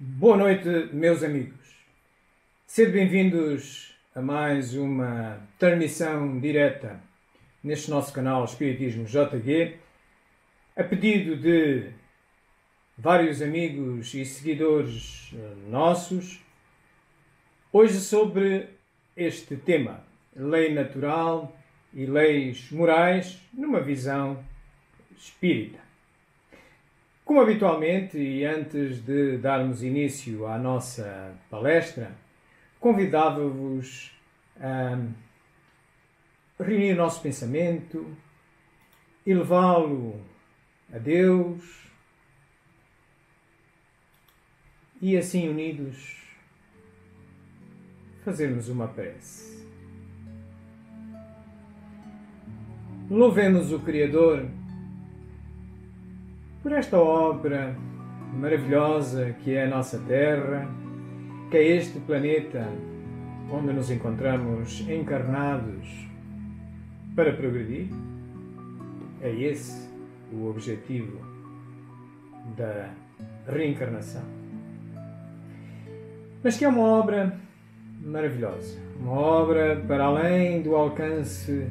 Boa noite, meus amigos. Sejam bem-vindos a mais uma transmissão direta neste nosso canal Espiritismo JG, a pedido de vários amigos e seguidores nossos, hoje sobre este tema, lei natural e leis morais numa visão espírita. Como habitualmente, e antes de darmos início à nossa palestra, convidava-vos a reunir o nosso pensamento e levá-lo a Deus e assim unidos fazermos uma prece. Louvemos o Criador por esta obra maravilhosa que é a nossa Terra, que é este planeta onde nos encontramos encarnados para progredir. É esse o objetivo da reencarnação. Mas que é uma obra maravilhosa, uma obra para além do alcance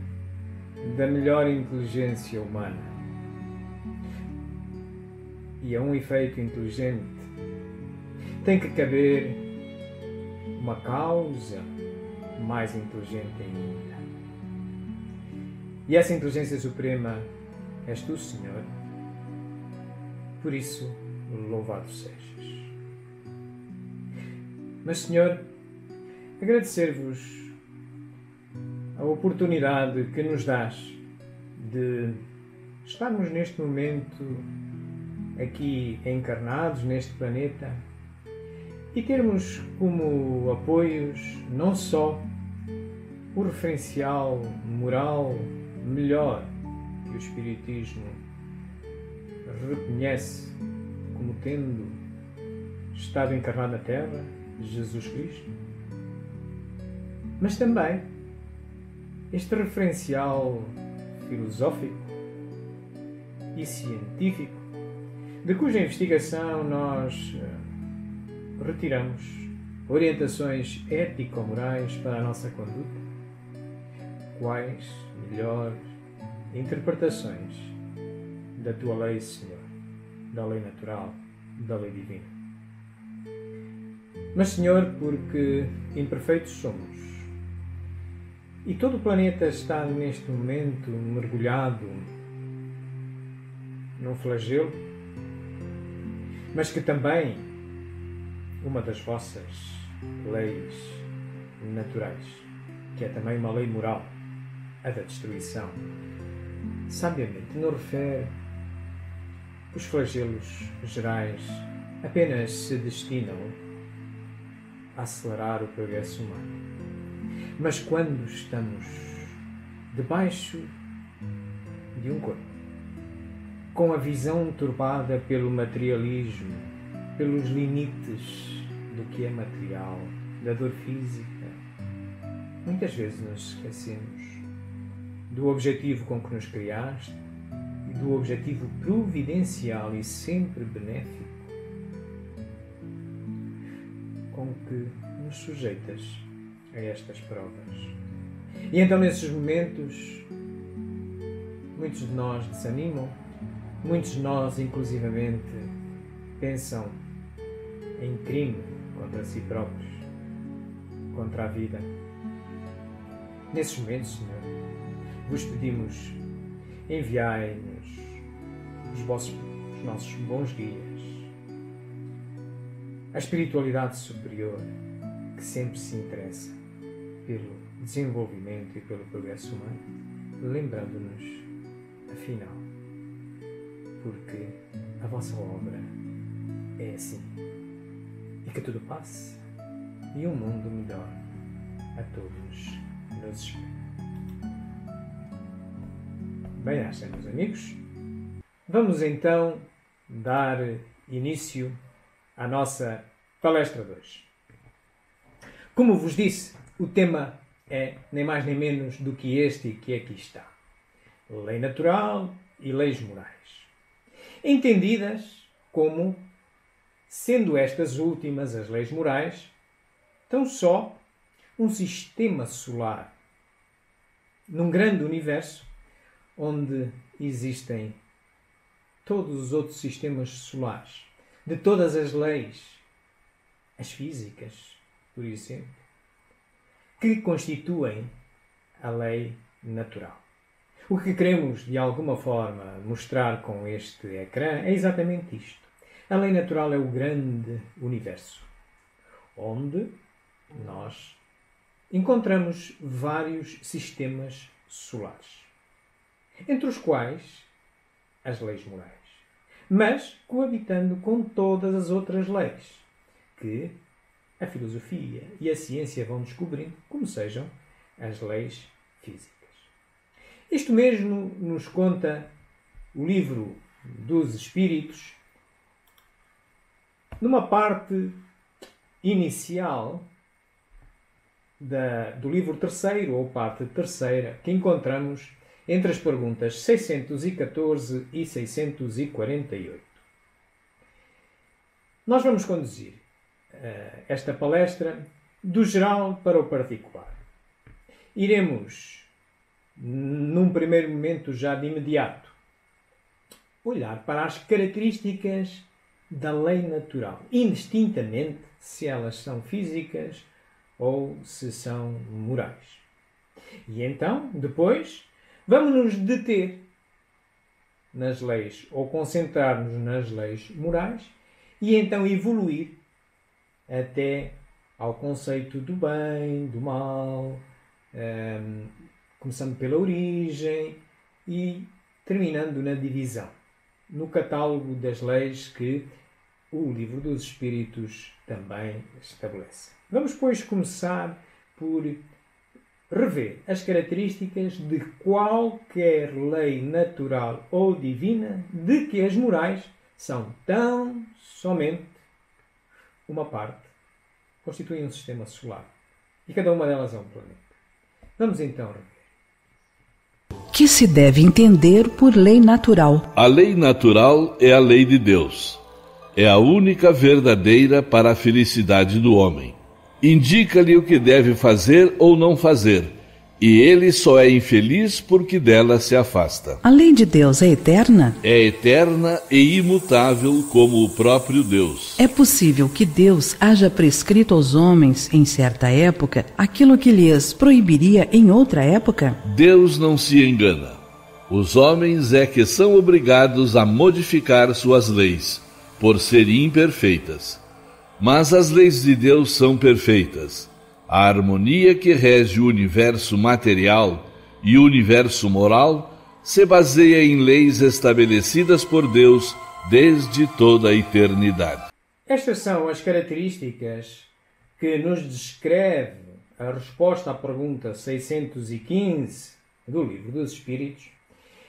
da melhor inteligência humana. E a um efeito inteligente tem que caber uma causa mais inteligente ainda. E essa inteligência suprema és tu, Senhor. Por isso, louvado sejas. Mas, Senhor, agradecer-vos a oportunidade que nos dás de estarmos neste momento aqui encarnados neste planeta e termos como apoios não só o referencial moral melhor que o Espiritismo reconhece como tendo estado encarnado na Terra, Jesus Cristo, mas também este referencial filosófico e científico de cuja investigação nós retiramos orientações ético-morais para a nossa conduta. Quais melhores interpretações da tua lei, Senhor, da lei natural, da lei divina. Mas, Senhor, porque imperfeitos somos e todo o planeta está neste momento mergulhado num flagelo, mas que também uma das vossas leis naturais, que é também uma lei moral, a da destruição, sabiamente nos refere os flagelos gerais apenas se destinam a acelerar o progresso humano. Mas quando estamos debaixo de um corpo, com a visão turbada pelo materialismo, pelos limites do que é material, da dor física, muitas vezes nos esquecemos do objetivo com que nos criaste e do objetivo providencial e sempre benéfico com que nos sujeitas a estas provas. E então, nesses momentos, muitos de nós desanimam. Muitos de nós, inclusivamente, pensam em crime contra si próprios, contra a vida. Nesses momentos, Senhor, vos pedimos, enviai-nos os nossos bons guias, a espiritualidade superior que sempre se interessa pelo desenvolvimento e pelo progresso humano, lembrando-nos, afinal, porque a vossa obra é assim. E que tudo passe e um mundo melhor a todos nos espera. Bem-aja, meus amigos. Vamos então dar início à nossa palestra de hoje. Como vos disse, o tema é nem mais nem menos do que este que aqui está. Lei natural e leis morais. Entendidas como sendo estas últimas, as leis morais, tão só um sistema solar num grande universo onde existem todos os outros sistemas solares, de todas as leis, as físicas, por exemplo, que constituem a lei natural. O que queremos, de alguma forma, mostrar com este ecrã é exatamente isto. A lei natural é o grande universo, onde nós encontramos vários sistemas solares, entre os quais as leis morais, mas coabitando com todas as outras leis que a filosofia e a ciência vão descobrindo, como sejam as leis físicas. Isto mesmo nos conta o livro dos Espíritos, numa parte inicial do livro terceiro, ou parte terceira, que encontramos entre as perguntas 614 e 648. Nós vamos conduzir esta palestra do geral para o particular. Iremos, num primeiro momento, já de imediato, olhar para as características da lei natural, indistintamente se elas são físicas ou se são morais. E então, depois, vamos nos deter nas leis, ou concentrar-nos nas leis morais, e então evoluir até ao conceito do bem, do mal, começando pela origem e terminando na divisão, no catálogo das leis que o Livro dos Espíritos também estabelece. Vamos, pois, começar por rever as características de qualquer lei natural ou divina, de que as morais são tão somente uma parte, constituem um sistema solar. E cada uma delas é um planeta. Vamos então rever. Que se deve entender por lei natural? A lei natural é a lei de Deus. É a única verdadeira para a felicidade do homem. Indica-lhe o que deve fazer ou não fazer, e ele só é infeliz porque dela se afasta. A lei de Deus é eterna? É eterna e imutável como o próprio Deus. É possível que Deus haja prescrito aos homens, em certa época, aquilo que lhes proibiria em outra época? Deus não se engana. Os homens é que são obrigados a modificar suas leis, por serem imperfeitas. Mas as leis de Deus são perfeitas. A harmonia que rege o universo material e o universo moral se baseia em leis estabelecidas por Deus desde toda a eternidade. Estas são as características que nos descreve a resposta à pergunta 615 do Livro dos Espíritos.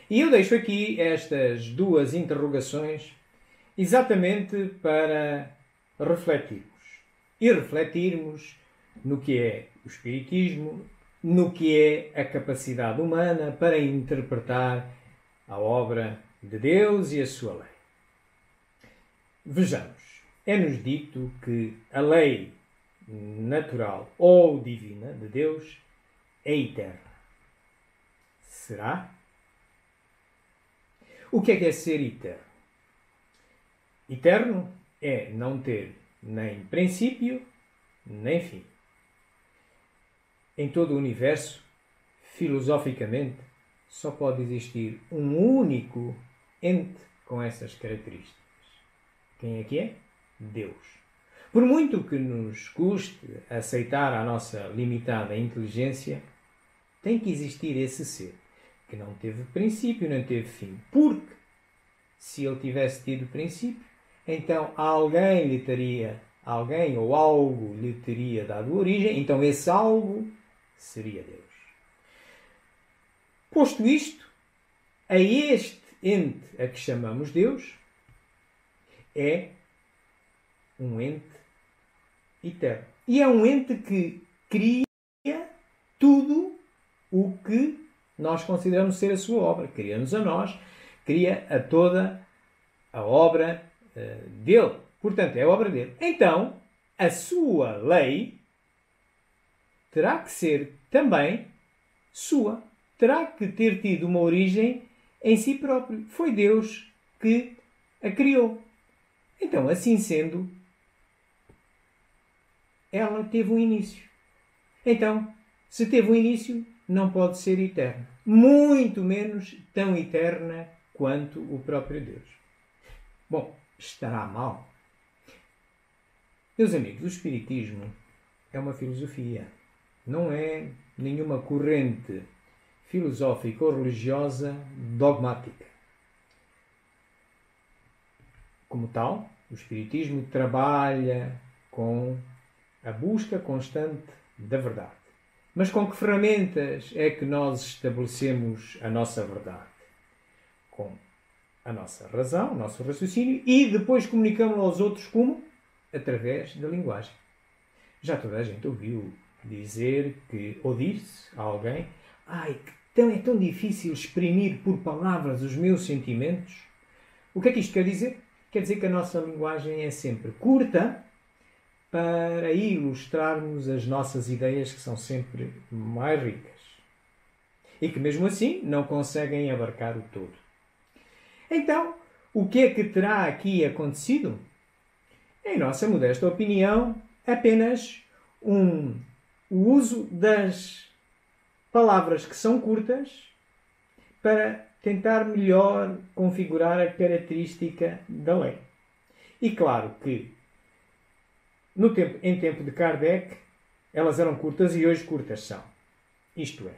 E eu deixo aqui estas duas interrogações exatamente para refletirmos. E refletirmos no que é o Espiritismo, no que é a capacidade humana para interpretar a obra de Deus e a sua lei. Vejamos, é-nos dito que a lei natural ou divina de Deus é eterna. Será? O que é ser eterno? Eterno é não ter nem princípio, nem fim. Em todo o universo, filosoficamente, só pode existir um único ente com essas características. Quem é que é? Deus. Por muito que nos custe aceitar a nossa limitada inteligência, tem que existir esse ser, que não teve princípio, nem teve fim. Porque, se ele tivesse tido princípio, então alguém ou algo lhe teria dado origem, então esse algo seria Deus. Posto isto, a este ente a que chamamos Deus é um ente eterno. E é um ente que cria tudo o que nós consideramos ser a sua obra. Cria-nos a nós, cria a toda a obra dele. Portanto, é obra dele. Então, a sua lei terá que ser também sua. Terá que ter tido uma origem em si próprio. Foi Deus que a criou. Então, assim sendo, ela teve um início. Então, se teve um início, não pode ser eterna. Muito menos tão eterna quanto o próprio Deus. Bom, estará mal? Meus amigos, o Espiritismo é uma filosofia. Não é nenhuma corrente filosófica ou religiosa dogmática. Como tal, o Espiritismo trabalha com a busca constante da verdade. Mas com que ferramentas é que nós estabelecemos a nossa verdade? Com a nossa razão, o nosso raciocínio, e depois comunicamos aos outros como? Através da linguagem. Já toda a gente ouviu dizer que, ou disse a alguém, é tão difícil exprimir por palavras os meus sentimentos. O que é que isto quer dizer? Quer dizer que a nossa linguagem é sempre curta para ilustrarmos as nossas ideias, que são sempre mais ricas. E que mesmo assim não conseguem abarcar o todo. Então, o que é que terá aqui acontecido? Em nossa modesta opinião, apenas o uso das palavras que são curtas para tentar melhor configurar a característica da lei. E claro que em tempo de Kardec elas eram curtas e hoje curtas são. Isto é,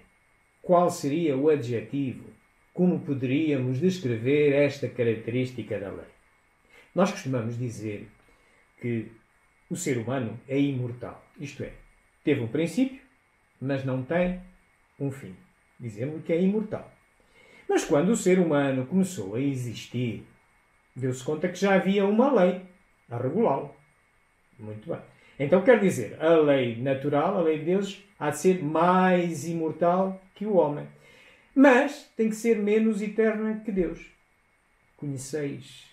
qual seria o adjetivo? Como poderíamos descrever esta característica da lei? Nós costumamos dizer que o ser humano é imortal. Isto é, teve um princípio, mas não tem um fim. Dizemos que é imortal. Mas quando o ser humano começou a existir, deu-se conta que já havia uma lei a regulá-lo. Muito bem. Então quer dizer, a lei natural, a lei de Deus, há de ser mais imortal que o homem. Mas tem que ser menos eterna que Deus. Conheceis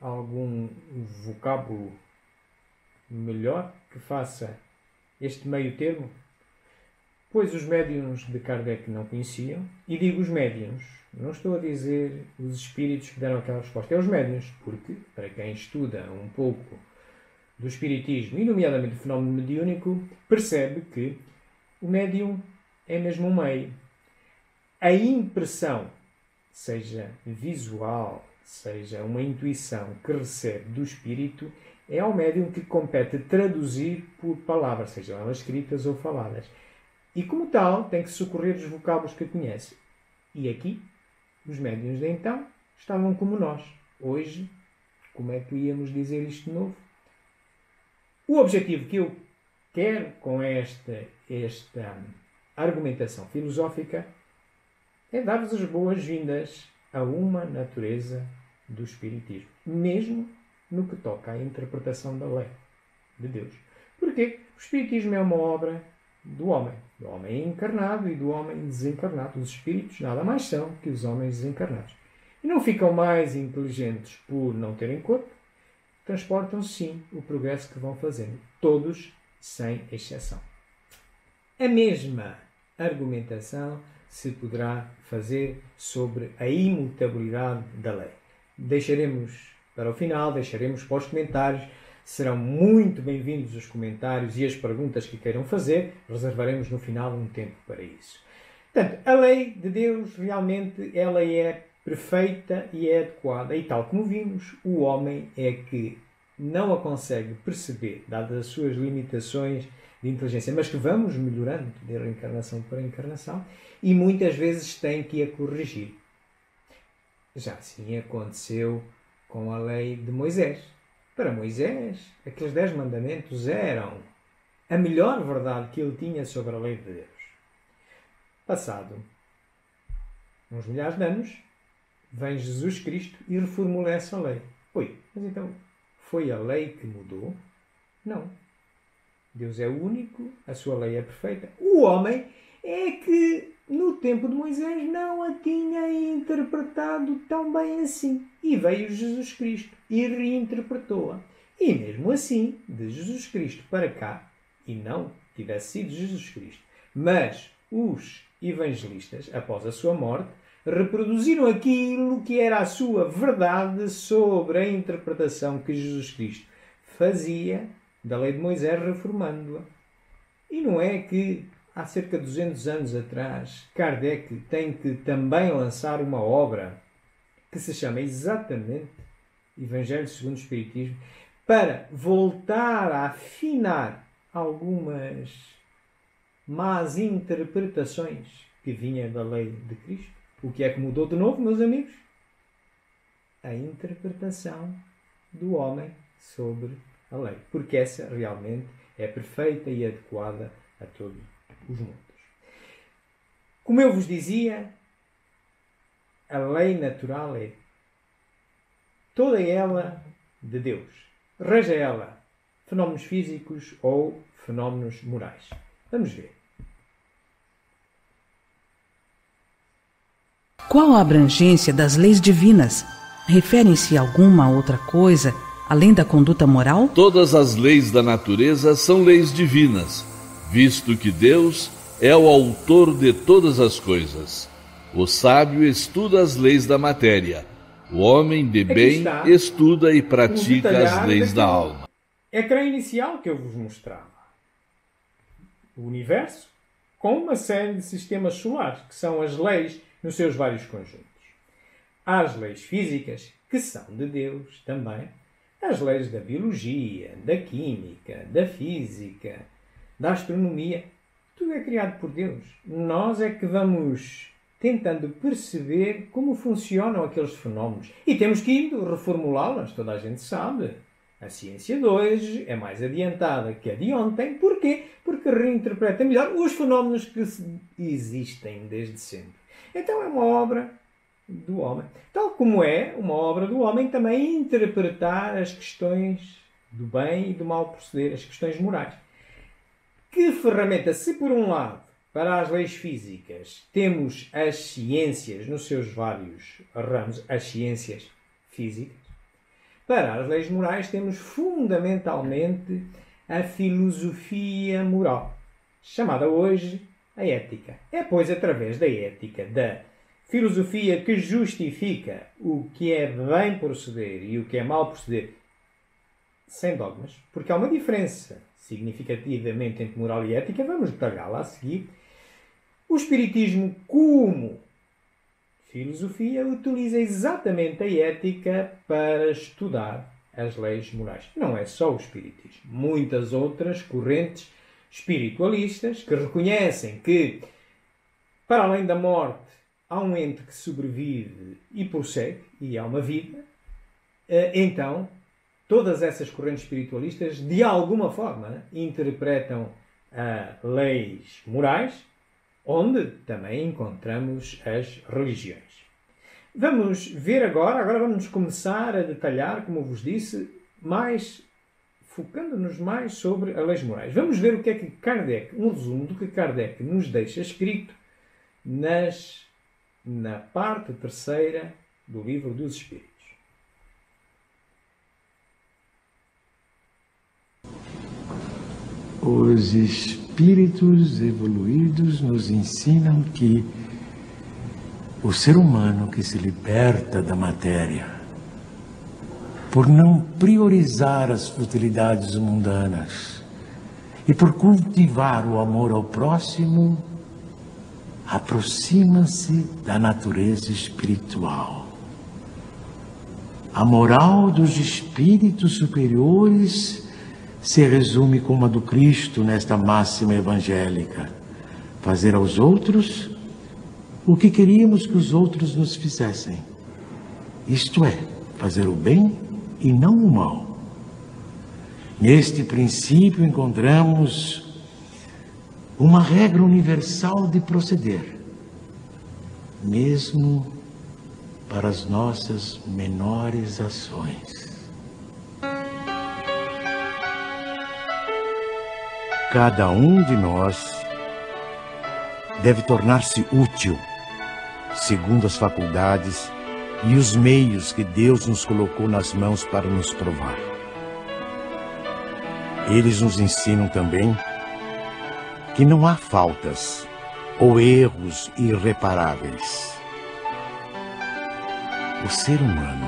algum vocábulo melhor que faça este meio termo? Pois os médiuns de Kardec não conheciam. E digo os médiuns, não estou a dizer os espíritos que deram aquela resposta. É os médiuns, porque, para quem estuda um pouco do espiritismo, e nomeadamente do fenómeno mediúnico, percebe que o médium é mesmo um meio. A impressão, seja visual, seja uma intuição que recebe do espírito, é ao médium que compete traduzir por palavras, sejam elas escritas ou faladas. E como tal, tem que socorrer os vocábulos que conhece. E aqui, os médiuns de então estavam como nós. Hoje, como é que íamos dizer isto de novo? O objetivo que eu quero com esta argumentação filosófica é dar-vos as boas-vindas a uma natureza do Espiritismo, mesmo no que toca à interpretação da lei de Deus. Porquê? O Espiritismo é uma obra do homem encarnado e do homem desencarnado. Os espíritos nada mais são que os homens desencarnados. E não ficam mais inteligentes por não terem corpo, transportam sim o progresso que vão fazendo, todos sem exceção. A mesma argumentação se poderá fazer sobre a imutabilidade da lei. Deixaremos para o final, deixaremos para os comentários. Serão muito bem-vindos os comentários e as perguntas que queiram fazer. Reservaremos no final um tempo para isso. Portanto, a lei de Deus realmente ela é perfeita e é adequada. E tal como vimos, o homem é que não a consegue perceber, dadas as suas limitações de inteligência, mas que vamos melhorando de reencarnação para encarnação e muitas vezes tem que a corrigir. Já assim aconteceu com a lei de Moisés. Para Moisés, aqueles 10 mandamentos eram a melhor verdade que ele tinha sobre a lei de Deus. Passado uns milhares de anos, vem Jesus Cristo e reformula essa lei. Oi, mas então foi a lei que mudou? Não. Deus é único, a sua lei é perfeita. O homem é que no tempo de Moisés não a tinha interpretado tão bem assim. E veio Jesus Cristo e reinterpretou-a. E mesmo assim, de Jesus Cristo para cá, e não tivesse sido Jesus Cristo, mas os evangelistas, após a sua morte, reproduziram aquilo que era a sua verdade sobre a interpretação que Jesus Cristo fazia da lei de Moisés, reformando-a. E não é que há cerca de 200 anos atrás Kardec tem que também lançar uma obra que se chama exatamente Evangelho segundo o Espiritismo, para voltar a afinar algumas más interpretações que vinham da lei de Cristo. O que é que mudou de novo, meus amigos? A interpretação do homem sobre a lei. Porque essa realmente é perfeita e adequada a todos os mundos. Como eu vos dizia, a lei natural é toda ela de Deus. Reja ela fenómenos físicos ou fenómenos morais. Vamos ver. Qual a abrangência das leis divinas? Referem-se a alguma outra coisa além da conduta moral? Todas as leis da natureza são leis divinas, visto que Deus é o autor de todas as coisas. O sábio estuda as leis da matéria. O homem de bem estuda e pratica as leis da alma. Ecrã inicial que eu vos mostrava. O universo com uma série de sistemas solares, que são as leis nos seus vários conjuntos. Há as leis físicas, que são de Deus também. As leis da biologia, da química, da física, da astronomia. Tudo é criado por Deus. Nós é que vamos tentando perceber como funcionam aqueles fenómenos. E temos que ir reformulá-las, toda a gente sabe. A ciência de hoje é mais adiantada que a de ontem. Porquê? Porque reinterpreta melhor os fenómenos que existem desde sempre. Então é uma obra do homem. Tal como é uma obra do homem também interpretar as questões do bem e do mal proceder, as questões morais. Que ferramenta, se por um lado, para as leis físicas, temos as ciências nos seus vários ramos, as ciências físicas, para as leis morais temos fundamentalmente a filosofia moral, chamada hoje a ética. É, pois, através da ética, da filosofia que justifica o que é bem proceder e o que é mal proceder, sem dogmas, porque há uma diferença significativamente entre moral e ética, vamos detalhá-la a seguir. O Espiritismo, como filosofia, utiliza exatamente a ética para estudar as leis morais. Não é só o Espiritismo. Muitas outras correntes espiritualistas que reconhecem que, para além da morte, há um ente que sobrevive e prossegue, e há uma vida. Então, todas essas correntes espiritualistas, de alguma forma, interpretam leis morais, onde também encontramos as religiões. Vamos ver agora vamos começar a detalhar, como vos disse, focando-nos mais sobre as leis morais. Vamos ver o que é que Kardec, um resumo do que Kardec nos deixa escrito na parte terceira do Livro dos Espíritos. Os espíritos evoluídos nos ensinam que o ser humano que se liberta da matéria, por não priorizar as futilidades mundanas e por cultivar o amor ao próximo, aproxima-se da natureza espiritual. A moral dos espíritos superiores se resume como a do Cristo nesta máxima evangélica: fazer aos outros o que queríamos que os outros nos fizessem. Isto é, fazer o bem e não o mal. Neste princípio encontramos uma regra universal de proceder, mesmo para as nossas menores ações. Cada um de nós deve tornar-se útil, segundo as faculdades e os meios que Deus nos colocou nas mãos para nos provar. Eles nos ensinam também que não há faltas ou erros irreparáveis. O ser humano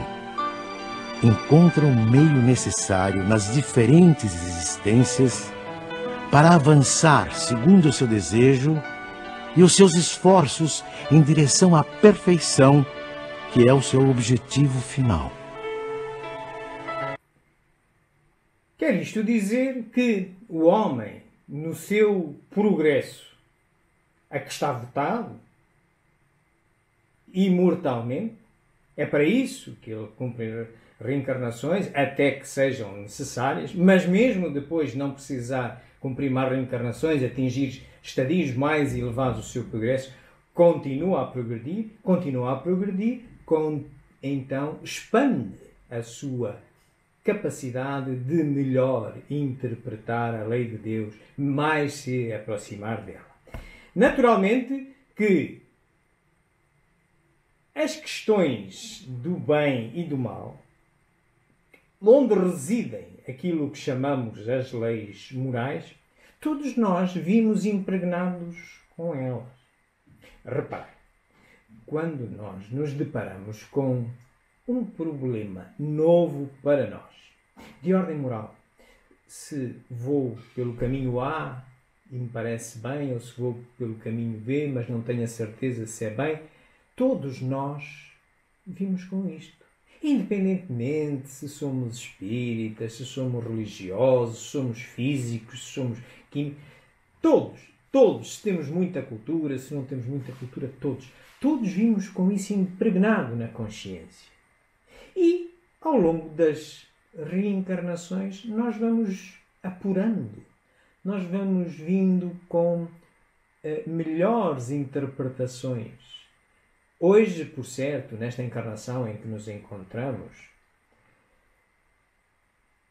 encontra o meio necessário nas diferentes existências para avançar segundo o seu desejo e os seus esforços em direção à perfeição, que é o seu objetivo final. Quer isto dizer que o homem, no seu progresso, a que está votado, imortalmente, é para isso que ele cumpre reencarnações, até que sejam necessárias, mas mesmo depois de não precisar cumprir mais reencarnações, atingir estadios mais elevados do seu progresso, continua a progredir, então expande a sua capacidade de melhor interpretar a lei de Deus, mais se aproximar dela. Naturalmente que as questões do bem e do mal, onde residem aquilo que chamamos as leis morais, todos nós vimos impregnados com elas. Repare, quando nós nos deparamos com um problema novo para nós, de ordem moral, se vou pelo caminho A e me parece bem, ou se vou pelo caminho B, mas não tenho a certeza se é bem, todos nós vimos com isto. Independentemente se somos espíritas, se somos religiosos, se somos físicos, se somos químicos, todos, se temos muita cultura, se não temos muita cultura, todos vimos com isso impregnado na consciência. E, ao longo das reencarnações, nós vamos apurando, nós vamos vindo com melhores interpretações. Hoje, por certo, nesta encarnação em que nos encontramos,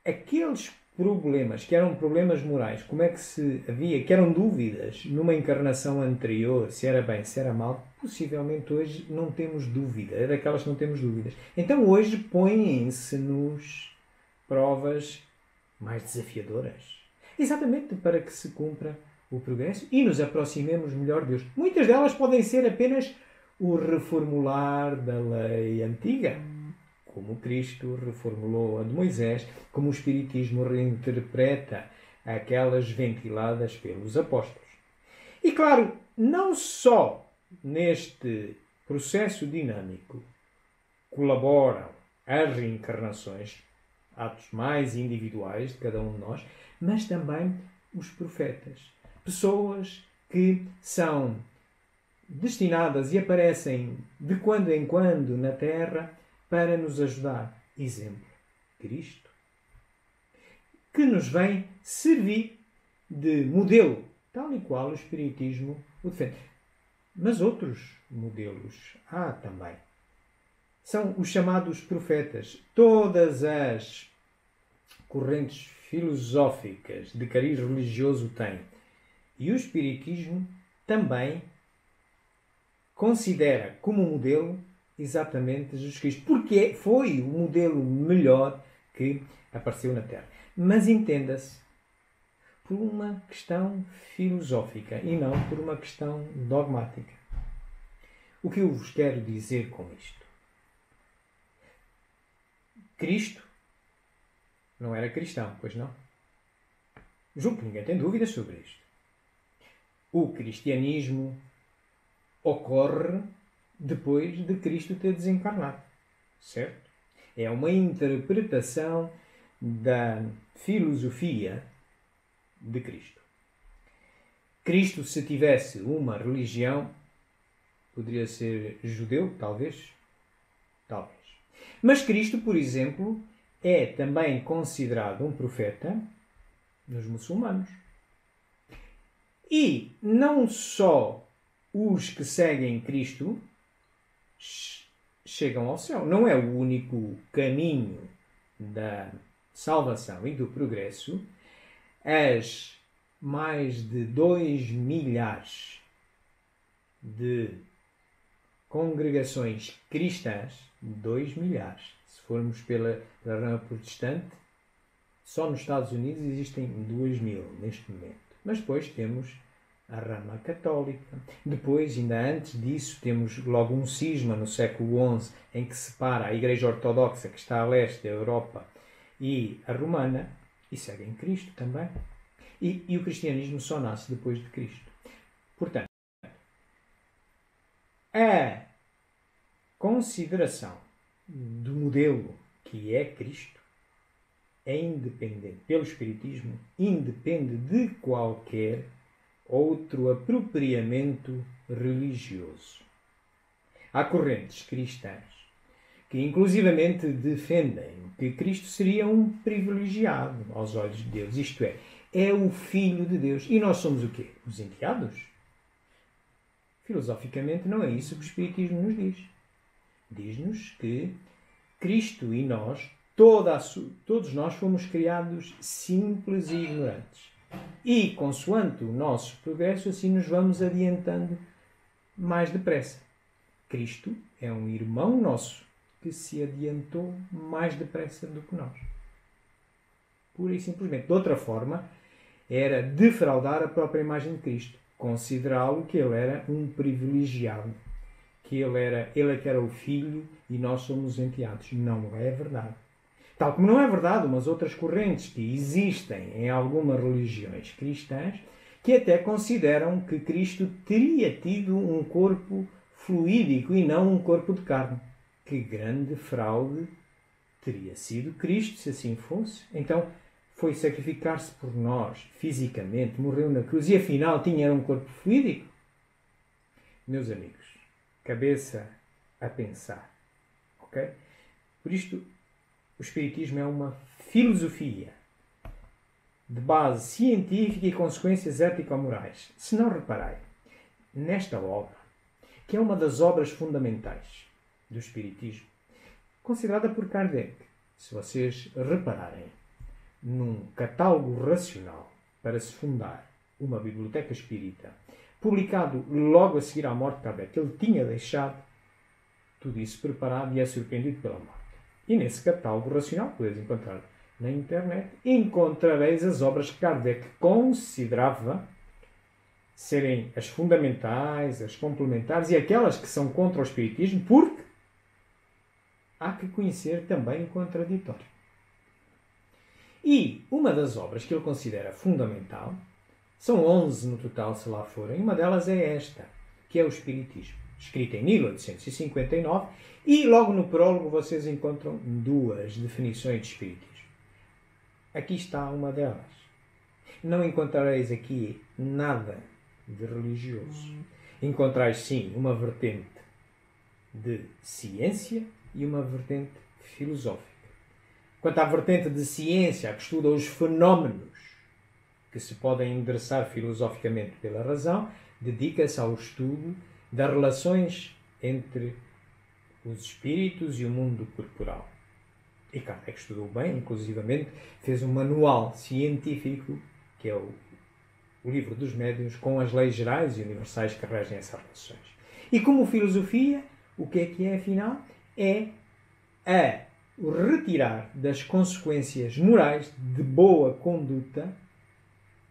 aqueles problemas que eram problemas morais, como é que se havia, que eram dúvidas numa encarnação anterior, se era bem, se era mal, possivelmente hoje não temos dúvida, é daquelas que não temos dúvidas. Então hoje põem-se-nos provas mais desafiadoras, exatamente para que se cumpra o progresso e nos aproximemos melhor de Deus. Muitas delas podem ser apenas o reformular da lei antiga, como Cristo reformulou a de Moisés, como o Espiritismo reinterpreta aquelas ventiladas pelos apóstolos. E claro, não só neste processo dinâmico colaboram as reencarnações, atos mais individuais de cada um de nós, mas também os profetas. Pessoas que são destinadas e aparecem de quando em quando na Terra para nos ajudar. Exemplo, Cristo, que nos vem servir de modelo, tal e qual o Espiritismo o defende. Mas outros modelos há também. São os chamados profetas. Todas as correntes filosóficas de cariz religioso têm. E o Espiritismo também considera como modelo exatamente Jesus Cristo, porque foi o modelo melhor que apareceu na Terra. Mas entenda-se, por uma questão filosófica e não por uma questão dogmática. O que eu vos quero dizer com isto? Cristo não era cristão, pois não? Julgo que ninguém tem dúvidas sobre isto. O cristianismo ocorre depois de Cristo ter desencarnado, certo? É uma interpretação da filosofia de Cristo. Cristo, se tivesse uma religião, poderia ser judeu, talvez. Talvez. Mas Cristo, por exemplo, é também considerado um profeta nos muçulmanos. E não só os que seguem Cristo chegam ao céu. Não é o único caminho da salvação e do progresso. As mais de 2 milhares de congregações cristãs, 2 milhares, se formos pela rama protestante, Só nos Estados Unidos existem 2.000 neste momento. Mas depois temos a rama católica. Depois, ainda antes disso, temos logo um cisma no século XI em que separa a Igreja Ortodoxa, que está a leste da Europa, e a romana, e seguem Cristo também. E o cristianismo só nasce depois de Cristo. Portanto, a consideração do modelo que é Cristo é independente, pelo Espiritismo, independe de qualquer outro apropriamento religioso. Há correntes cristãs que inclusivamente defendem que Cristo seria um privilegiado aos olhos de Deus, isto é o Filho de Deus. E nós somos o quê? Os enteados? Filosoficamente não é isso que o Espiritismo nos diz. Diz-nos que Cristo e nós, todos nós fomos criados simples e ignorantes. E, consoante o nosso progresso, assim nos vamos adiantando mais depressa. Cristo é um irmão nosso que se adiantou mais depressa do que nós. Pura e simplesmente. De outra forma, era defraudar a própria imagem de Cristo. Considerá-lo que ele era um privilegiado. Que ele é que era o filho e nós somos enteados. Não é verdade. Tal como não é verdade umas outras correntes que existem em algumas religiões cristãs que até consideram que Cristo teria tido um corpo fluídico e não um corpo de carne. Que grande fraude teria sido Cristo se assim fosse. Então foi sacrificar-se por nós fisicamente, morreu na cruz e afinal tinha um corpo fluídico. Meus amigos, cabeça a pensar. Ok? Por isto, o Espiritismo é uma filosofia de base científica e consequências ético-morais. Se não repararem, nesta obra, que é uma das obras fundamentais do Espiritismo, considerada por Kardec, se vocês repararem, num catálogo racional para se fundar uma biblioteca espírita, publicado logo a seguir à morte de Kardec, ele tinha deixado tudo isso preparado e é surpreendido pela morte. E nesse catálogo racional, podeis encontrar na internet, encontrareis as obras que Kardec considerava serem as fundamentais, as complementares e aquelas que são contra o Espiritismo, porque há que conhecer também o contraditório. E uma das obras que ele considera fundamental, são 11 no total, se lá forem, uma delas é esta, que é o Espiritismo, escrita em 1859, e logo no prólogo vocês encontram duas definições de Espiritismo. Aqui está uma delas. Não encontrareis aqui nada de religioso. Encontrais, sim, uma vertente de ciência e uma vertente filosófica. Quanto à vertente de ciência, que estuda os fenómenos que se podem endereçar filosoficamente pela razão, dedica-se ao estudo das relações entre os espíritos e o mundo corporal. E Kardec estudou bem, inclusivamente fez um manual científico, que é o livro dos médiuns, com as leis gerais e universais que regem essas relações. E como filosofia, o que é afinal? É o retirar das consequências morais de boa conduta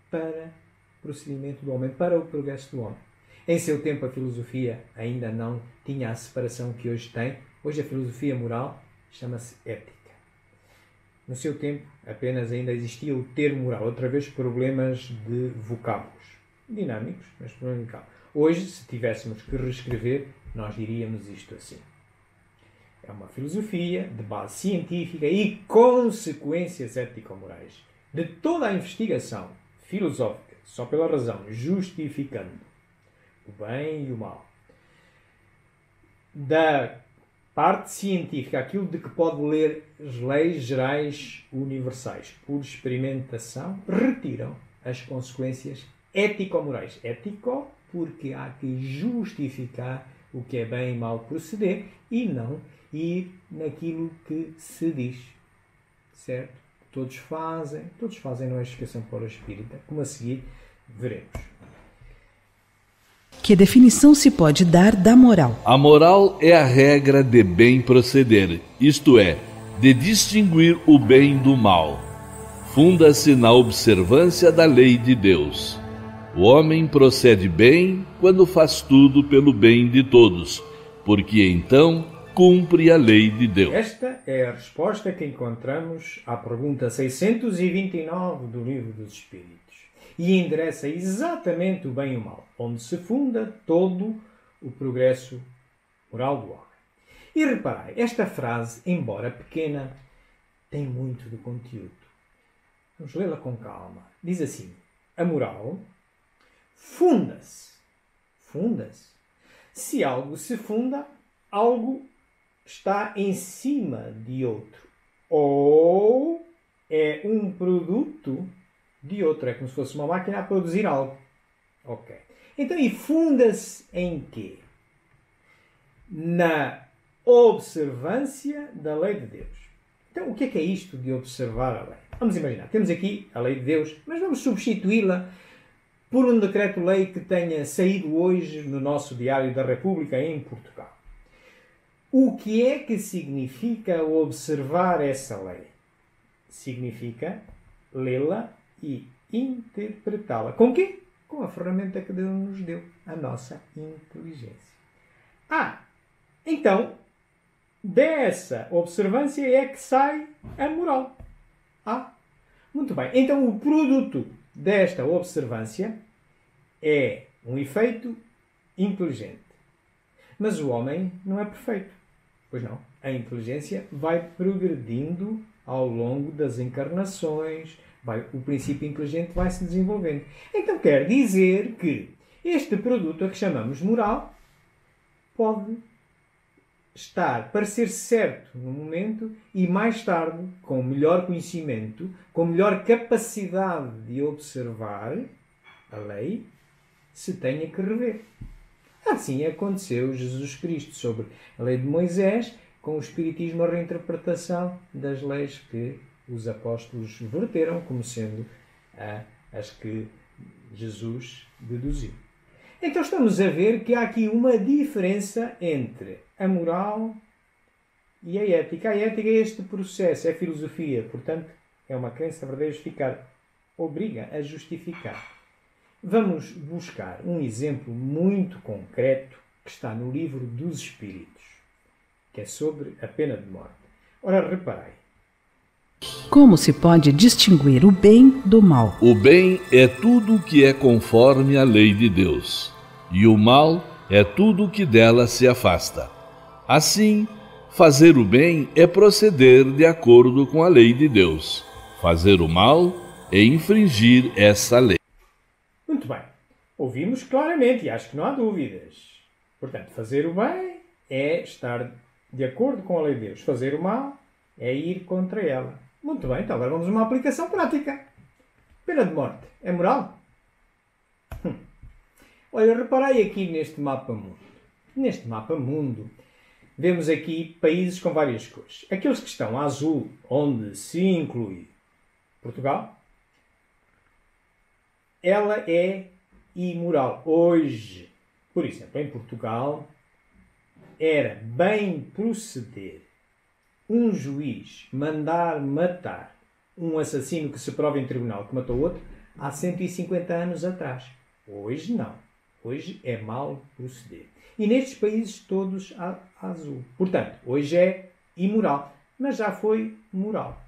para o procedimento do homem, para o progresso do homem. Em seu tempo a filosofia ainda não tinha a separação que hoje tem. Hoje a filosofia moral chama-se ética. No seu tempo apenas ainda existia o termo moral, outra vez problemas de vocábulos. Dinâmicos, mas problemas de vocábulos. Hoje, se tivéssemos que reescrever, nós diríamos isto assim. É uma filosofia de base científica e consequências ético-morais de toda a investigação filosófica, só pela razão, justificando o bem e o mal. Da parte científica, aquilo de que pode ler as leis gerais universais por experimentação, retiram as consequências ético-morais. Ético, porque há que justificar o que é bem e mal proceder e não ir naquilo que se diz. Certo? Todos fazem, não é explicação para o espírita, como a seguir veremos. Que definição se pode dar da moral? A moral é a regra de bem proceder, isto é, de distinguir o bem do mal. funda-se na observância da lei de Deus. O homem procede bem quando faz tudo pelo bem de todos, porque então cumpre a lei de Deus. Esta é a resposta que encontramos à pergunta 629 do Livro dos Espíritos e endereça exatamente o bem e o mal, onde se funda todo o progresso moral do homem. E reparai, esta frase, embora pequena, tem muito de conteúdo. Vamos lê-la com calma. Diz assim: a moral funda-se. Funda-se. Se algo se funda, algo está em cima de outro. Ou é um produto de outro. É como se fosse uma máquina a produzir algo. Ok. Então, e funda-se em quê? Na observância da lei de Deus. Então, o que é isto de observar a lei? Vamos imaginar, temos aqui a lei de Deus, mas vamos substituí-la por um decreto-lei que tenha saído hoje no nosso Diário da República em Portugal. O que é que significa observar essa lei? Significa lê-la e interpretá-la. Com quê? Com a ferramenta que Deus nos deu, a nossa inteligência. Então, dessa observância é que sai a moral. Muito bem. Então, o produto desta observância é um efeito inteligente. Mas o homem não é perfeito. Pois não. A inteligência vai progredindo ao longo das encarnações. O princípio inteligente vai se desenvolvendo. Então, quer dizer que este produto, a que chamamos moral, pode parecer certo no momento e mais tarde, com melhor conhecimento, com melhor capacidade de observar a lei, se tenha que rever. Assim aconteceu Jesus Cristo sobre a lei de Moisés, com o Espiritismo a reinterpretação das leis que os apóstolos verteram como sendo as que Jesus deduziu. Então estamos a ver que há aqui uma diferença entre a moral e a ética. A ética é este processo, é filosofia, portanto é uma crença verdadeira justificar, obriga a justificar. Vamos buscar um exemplo muito concreto que está no Livro dos Espíritos, que é sobre a pena de morte. Ora, reparai. Como se pode distinguir o bem do mal? O bem é tudo o que é conforme à lei de Deus, e o mal é tudo o que dela se afasta. Assim, fazer o bem é proceder de acordo com a lei de Deus. Fazer o mal é infringir essa lei. Muito bem. Ouvimos claramente e acho que não há dúvidas. Portanto, fazer o bem é estar de acordo com a lei de Deus. Fazer o mal é ir contra ela. Muito bem, então agora vamos a uma aplicação prática. Pena de morte é moral? Olha, reparai aqui neste mapa mundo. Neste mapa mundo vemos aqui países com várias cores. Aqueles que estão a azul, onde se inclui Portugal, ela é imoral. Hoje, por exemplo, em Portugal, era bem proceder um juiz mandar matar um assassino que se prova em tribunal que matou outro há 150 anos atrás. Hoje não. Hoje é mal proceder. E nestes países todos há azul. Portanto, hoje é imoral. Mas já foi moral.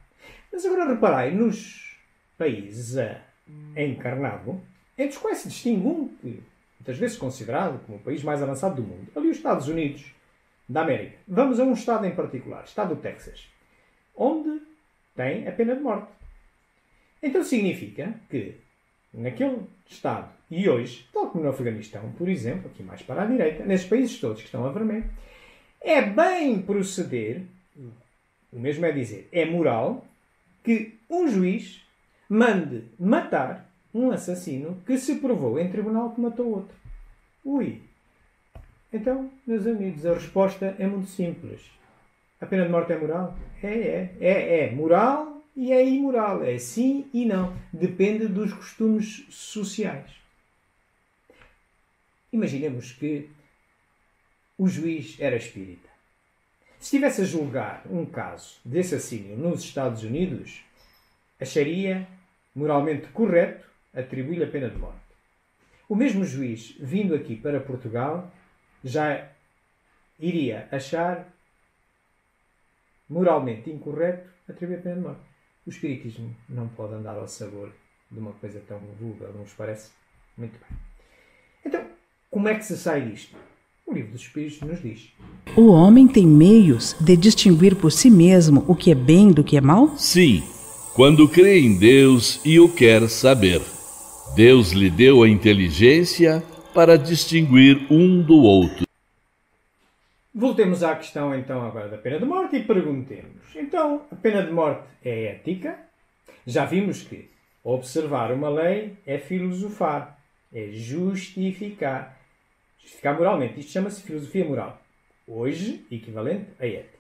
Mas agora reparai, nos países encarnados, entre os quais se distingue um que muitas vezes considerado como o país mais avançado do mundo, ali os Estados Unidos da América. Vamos a um estado em particular, o estado do Texas, onde tem a pena de morte. Então significa que naquele estado, e hoje, tal como no Afeganistão, por exemplo, aqui mais para a direita, nesses países todos que estão a vermelho, é bem proceder, o mesmo é dizer, é moral, que um juiz mande matar um assassino que se provou em tribunal que matou outro. Ui! Então, meus amigos, a resposta é muito simples. A pena de morte é moral? É moral e é imoral. É sim e não. Depende dos costumes sociais. Imaginemos que o juiz era espírita. Se estivesse a julgar um caso de assassínio nos Estados Unidos, acharia moralmente correto atribuir-lhe a pena de morte. O mesmo juiz, vindo aqui para Portugal, já iria achar moralmente incorreto atribuir a pena de morte. O espiritismo não pode andar ao sabor de uma coisa tão vulgar, não vos parece? Muito bem. Então, como é que se sai disto? O Livro dos Espíritos nos diz. O homem tem meios de distinguir por si mesmo o que é bem do que é mal? Sim, quando crê em Deus e o quer saber. Deus lhe deu a inteligência para distinguir um do outro. Voltemos à questão então agora da pena de morte e perguntemos. Então, a pena de morte é ética? Já vimos que observar uma lei é filosofar, é justificar. Justificar moralmente. Isto chama-se filosofia moral. Hoje, equivalente à ética.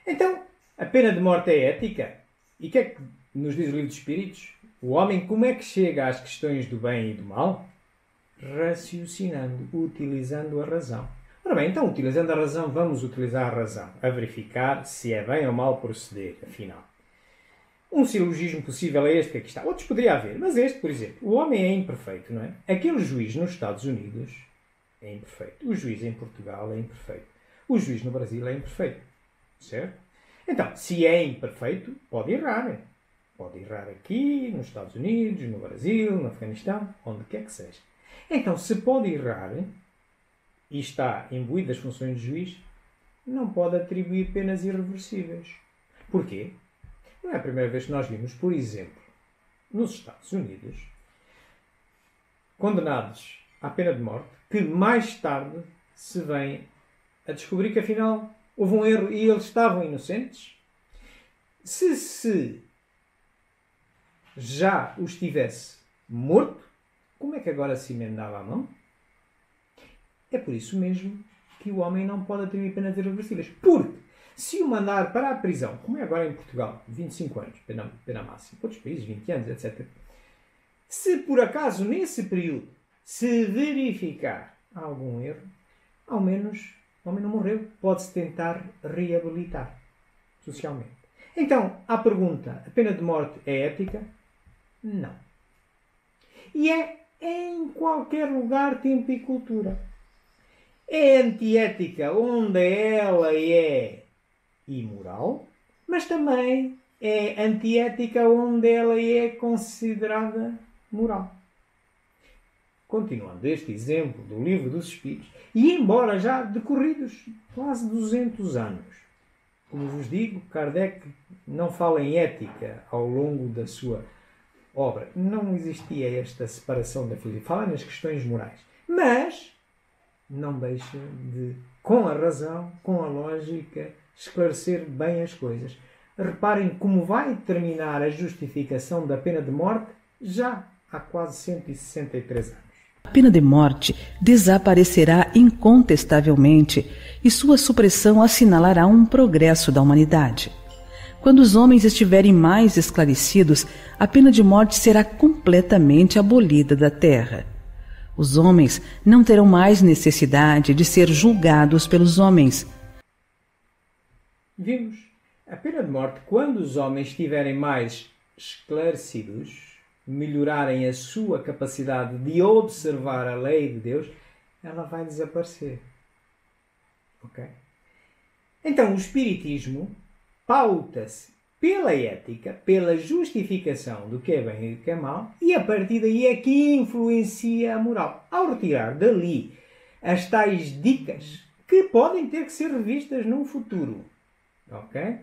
Então, a pena de morte é ética? E o que é que nos diz o Livro dos Espíritos? O homem como é que chega às questões do bem e do mal? Raciocinando, utilizando a razão. Ora bem, então, utilizando a razão, vamos utilizar a razão a verificar se é bem ou mal proceder, afinal. Um silogismo possível é este que aqui está. Outros poderia haver, mas este, por exemplo, o homem é imperfeito, não é? Aquele juiz nos Estados Unidos é imperfeito. O juiz em Portugal é imperfeito. O juiz no Brasil é imperfeito. Certo? Então, se é imperfeito, pode errar. Pode errar aqui, nos Estados Unidos, no Brasil, no Afeganistão, onde quer que seja. Então, se pode errar e está imbuído das funções de juiz, não pode atribuir penas irreversíveis. Porquê? Não é a primeira vez que nós vimos, por exemplo, nos Estados Unidos, condenados à pena de morte, que mais tarde se vem a descobrir que afinal houve um erro e eles estavam inocentes. Se já os tivesse morto, como é que agora se emendava a mão? É por isso mesmo que o homem não pode atribuir penas irreversíveis. Porque se o mandar para a prisão, como é agora em Portugal, 25 anos, pena máxima, outros países 20 anos, etc. Se por acaso nesse período se verificar algum erro, ao menos o homem não morreu. Pode-se tentar reabilitar socialmente. Então, à pergunta, a pena de morte é ética? Não. E é em qualquer lugar, tempo e cultura. É antiética onde ela é imoral, mas também é antiética onde ela é considerada moral. Continuando este exemplo do Livro dos Espíritos, e embora já decorridos quase 200 anos, como vos digo, Kardec não fala em ética ao longo da sua obra. Não existia esta separação da filosofia. Fala nas questões morais. Mas não deixa de, com a razão, com a lógica, esclarecer bem as coisas. Reparem como vai terminar a justificação da pena de morte já há quase 163 anos. A pena de morte desaparecerá incontestavelmente e sua supressão assinalará um progresso da humanidade. Quando os homens estiverem mais esclarecidos, a pena de morte será completamente abolida da terra. Os homens não terão mais necessidade de ser julgados pelos homens. Vimos. A pena de morte, quando os homens estiverem mais esclarecidos, melhorarem a sua capacidade de observar a lei de Deus, ela vai desaparecer. Ok? Então, o Espiritismo pauta-se pela ética, pela justificação do que é bem e do que é mau, e a partir daí é que influencia a moral. Ao retirar dali as tais dicas que podem ter que ser revistas num futuro, ok?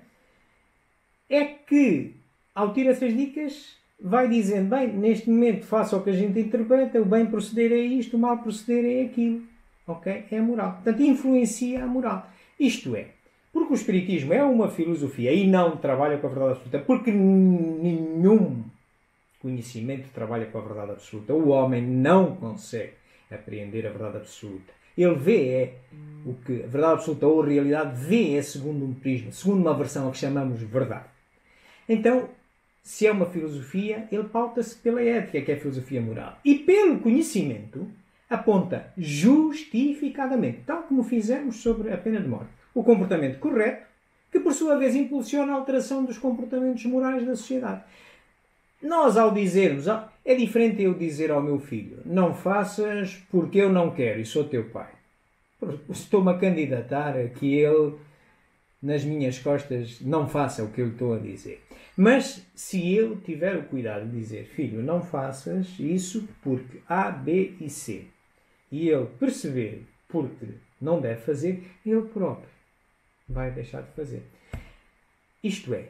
É que, ao tirar essas dicas, vai dizendo, bem, neste momento faça o que a gente interpreta, o bem proceder é isto, o mal proceder é aquilo. Ok? É a moral. Portanto, influencia a moral. Isto é, porque o Espiritismo é uma filosofia e não trabalha com a verdade absoluta, porque nenhum conhecimento trabalha com a verdade absoluta. O homem não consegue apreender a verdade absoluta. Ele vê o que a verdade absoluta ou a realidade vê segundo um prisma, segundo uma versão a que chamamos verdade. Então, se é uma filosofia, ele pauta-se pela ética, que é a filosofia moral. E pelo conhecimento, aponta justificadamente, tal como fizemos sobre a pena de morte, o comportamento correto, que por sua vez impulsiona a alteração dos comportamentos morais da sociedade. Nós, ao dizermos, é diferente eu dizer ao meu filho, não faças porque eu não quero e sou teu pai. Estou-me a candidatar a que ele, nas minhas costas, não faça o que eu lhe estou a dizer. Mas se eu tiver o cuidado de dizer, filho, não faças isso porque A, B e C, e ele perceber porque não deve fazer, ele próprio vai deixar de fazer. Isto é,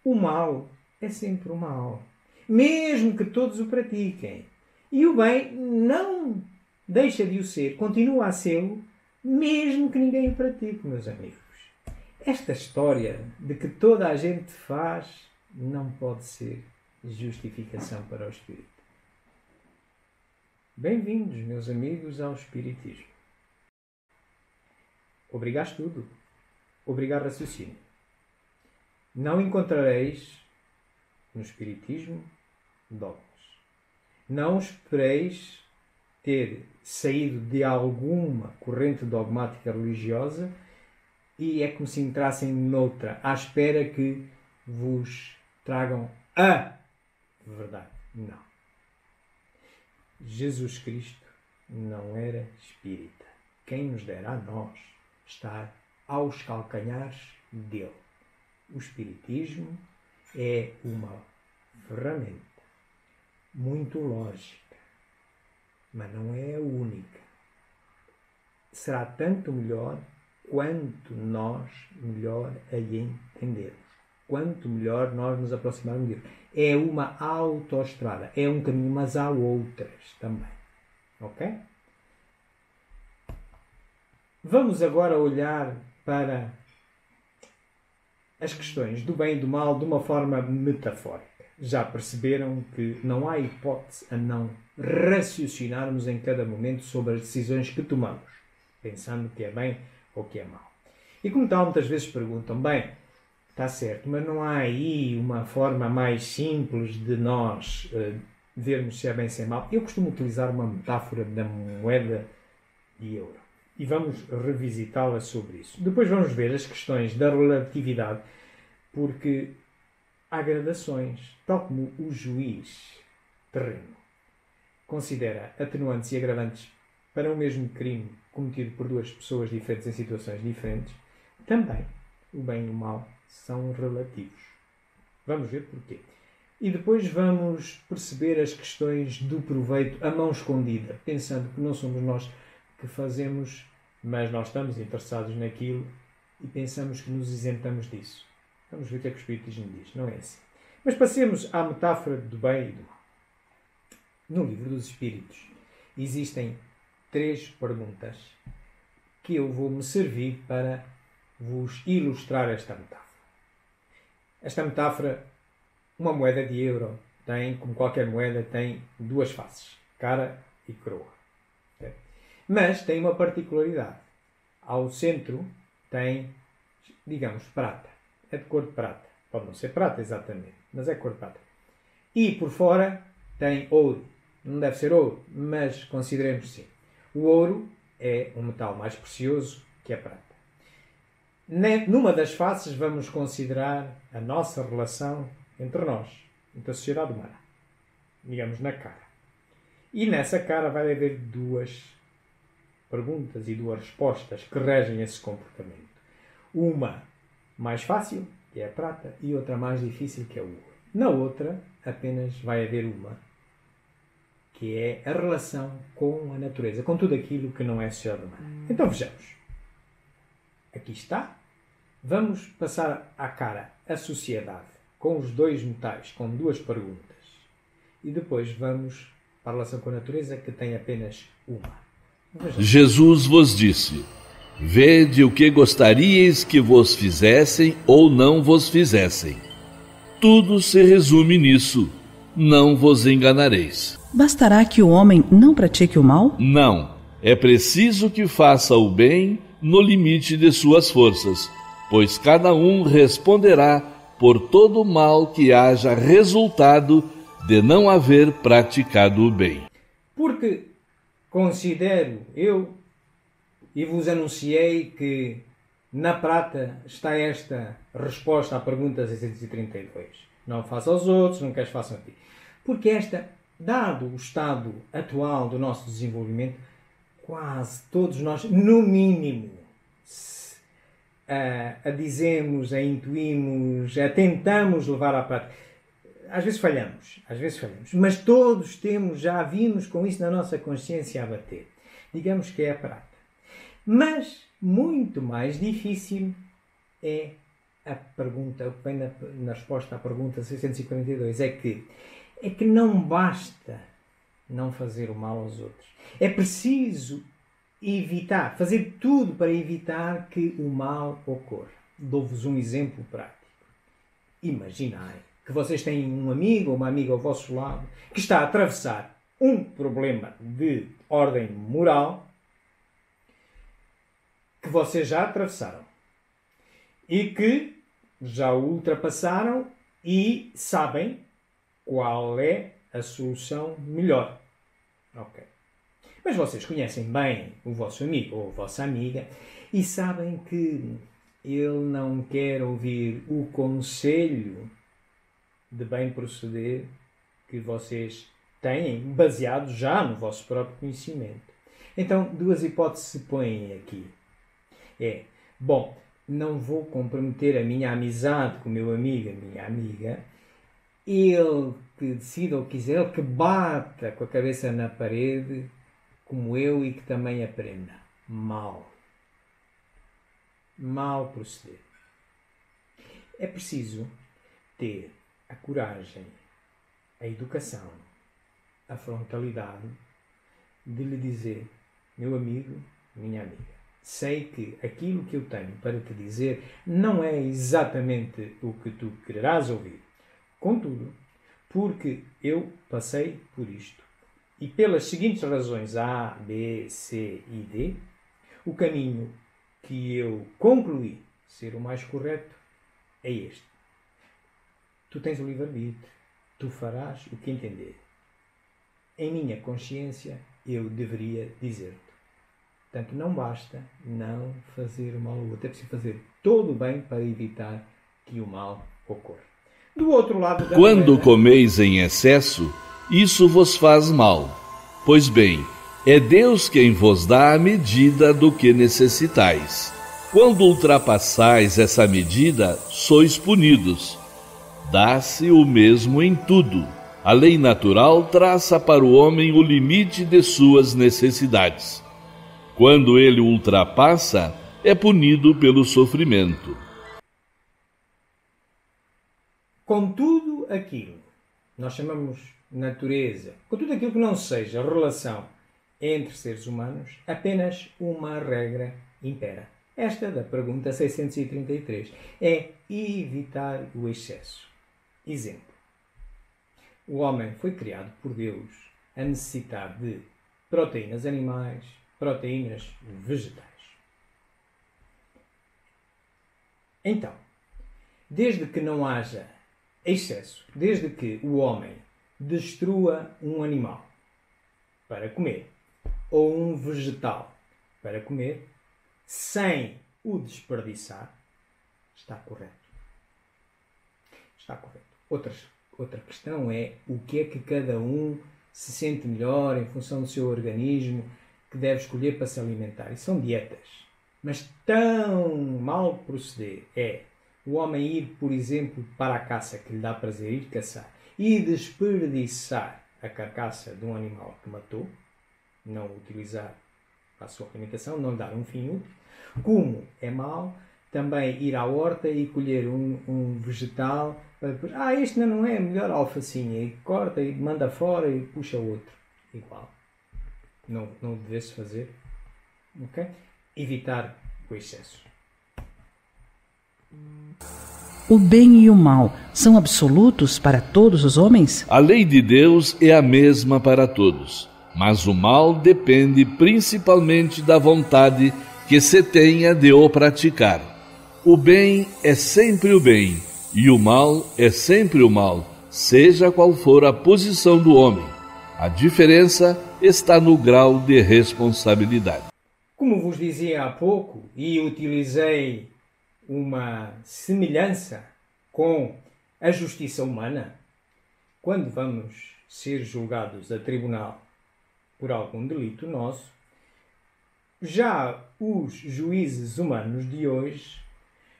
o mal é sempre o mal, mesmo que todos o pratiquem. E o bem não deixa de o ser, continua a ser, mesmo que ninguém o pratique, meus amigos. Esta história de que toda a gente faz não pode ser justificação para o Espírito. Bem-vindos, meus amigos, ao Espiritismo. Obrigar estudo, obrigar raciocínio. Não encontrareis no Espiritismo dogmas. Não espereis ter saído de alguma corrente dogmática religiosa e é como se entrassem noutra, à espera que vos tragam a verdade. Não. Jesus Cristo não era espírita. Quem nos dera a nós estar aos calcanhares dele. O Espiritismo é uma ferramenta muito lógica, mas não é a única. Será tanto melhor quanto nós melhor a entendermos, quanto melhor nós nos aproximarmos dele. É uma autoestrada, é um caminho, mas há outras também. Ok? Vamos agora olhar para as questões do bem e do mal de uma forma metafórica. Já perceberam que não há hipótese a não raciocinarmos em cada momento sobre as decisões que tomamos, pensando que é bem ou que é mal. E como tal, muitas vezes perguntam, bem, está certo, mas não há aí uma forma mais simples de nós vermos se é bem ou se é mal? Eu costumo utilizar uma metáfora da moeda de euro. E vamos revisitá-la sobre isso. Depois vamos ver as questões da relatividade, porque há gradações, tal como o juiz terreno considera atenuantes e agravantes para o mesmo crime cometido por duas pessoas diferentes em situações diferentes, também o bem e o mal são relativos. Vamos ver porquê. E depois vamos perceber as questões do proveito a mão escondida, pensando que não somos nós que fazemos, mas nós estamos interessados naquilo e pensamos que nos isentamos disso. Vamos ver o que é que o Espiritismo diz. Não é assim. Mas passemos à metáfora do bem e do mal. No Livro dos Espíritos existem 3 perguntas que eu vou me servir para vos ilustrar esta metáfora. Esta metáfora, uma moeda de euro tem, como qualquer moeda, tem 2 faces, cara e coroa. Mas tem uma particularidade. Ao centro tem, digamos, prata. É de cor de prata. Pode não ser prata exatamente, mas é cor de prata. E por fora tem ouro. Não deve ser ouro, mas consideremos sim. O ouro é um metal mais precioso que a prata. Numa das faces vamos considerar a nossa relação entre nós, entre a sociedade humana. Digamos, na cara. E nessa cara vai haver 2 perguntas e 2 respostas que regem esse comportamento. Uma mais fácil, que é a prata, e outra mais difícil, que é o ouro. Na outra, apenas vai haver uma, que é a relação com a natureza, com tudo aquilo que não é sociedade humana. Então vejamos. Aqui está. Vamos passar à cara a sociedade, com os 2 metais, com 2 perguntas. E depois vamos para a relação com a natureza, que tem apenas uma. Vejamos. Jesus vos disse: vede o que gostaríeis que vos fizessem ou não vos fizessem. Tudo se resume nisso. Não vos enganareis. Bastará que o homem não pratique o mal? Não. É preciso que faça o bem no limite de suas forças, pois cada um responderá por todo o mal que haja resultado de não haver praticado o bem. Porque considero eu e vos anunciei que na prata está esta resposta à pergunta 632. Não faça aos outros, não queres façam a ti. Porque dado o estado atual do nosso desenvolvimento, quase todos nós, no mínimo, a dizemos, a intuímos, a tentamos levar à prática. Às vezes falhamos, mas todos já vimos com isso na nossa consciência a bater. Digamos que é a prática. Mas muito mais difícil é a pergunta, o que vem na resposta à pergunta 642, é que não basta não fazer o mal aos outros. É preciso evitar, fazer tudo para evitar que o mal ocorra. Dou-vos um exemplo prático. Imaginai que vocês têm um amigo ou uma amiga ao vosso lado que está a atravessar um problema de ordem moral que vocês já atravessaram e que já o ultrapassaram e sabem qual é a solução melhor. Ok. Mas vocês conhecem bem o vosso amigo ou a vossa amiga e sabem que ele não quer ouvir o conselho de bem proceder que vocês têm, baseado já no vosso próprio conhecimento. Então, duas hipóteses se põem aqui. Bom, não vou comprometer a minha amizade com o meu amigo, a minha amiga. Ele que decida ou quiser, ele que bata com a cabeça na parede, como eu, e que também aprenda. Mal proceder. É preciso ter a coragem, a educação, a frontalidade de lhe dizer: meu amigo, minha amiga, sei que aquilo que eu tenho para te dizer não é exatamente o que tu quererás ouvir. Contudo, porque eu passei por isto e pelas seguintes razões A, B, C e D, o caminho que eu concluí ser o mais correto é este. Tu tens o livre-arbítrio, tu farás o que entender. Em minha consciência, eu deveria dizer-te. Portanto, não basta não fazer o mal ao outro. É preciso fazer todo o bem para evitar que o mal ocorra. Do outro lado da Quando moeda, comeis em excesso, isso vos faz mal. Pois bem, é Deus quem vos dá a medida do que necessitais. Quando ultrapassais essa medida, sois punidos. Dá-se o mesmo em tudo. A lei natural traça para o homem o limite de suas necessidades. Quando ele ultrapassa, é punido pelo sofrimento. com tudo aquilo, nós chamamos natureza, com tudo aquilo que não seja relação entre seres humanos, apenas uma regra impera. Esta da pergunta 633 é evitar o excesso. Exemplo. O homem foi criado por Deus a necessitar de proteínas animais, proteínas vegetais. Então, desde que não haja excesso, desde que o homem destrua um animal para comer ou um vegetal para comer, sem o desperdiçar, está correto. Está correto. Outra questão é o que é que cada um se sente melhor em função do seu organismo que deve escolher para se alimentar. E são dietas. Mas tão mal proceder é o homem ir, por exemplo, para a caça, que lhe dá prazer ir caçar, e desperdiçar a carcaça de um animal que matou, não utilizar para a sua alimentação, não lhe dar um fim útil, como é mau também ir à horta e colher um vegetal para depois, este não é melhor alfacinha, e corta e manda fora e puxa outro. Igual. Não devesse fazer. Ok? Evitar o excesso. O bem e o mal são absolutos para todos os homens? A lei de Deus é a mesma para todos, mas o mal depende principalmente da vontade que se tenha de o praticar. O bem é sempre o bem, e o mal é sempre o mal, seja qual for a posição do homem. A diferença está no grau de responsabilidade. Como vos dizia há pouco, e utilizei uma semelhança com a justiça humana, quando vamos ser julgados a tribunal por algum delito nosso, já os juízes humanos de hoje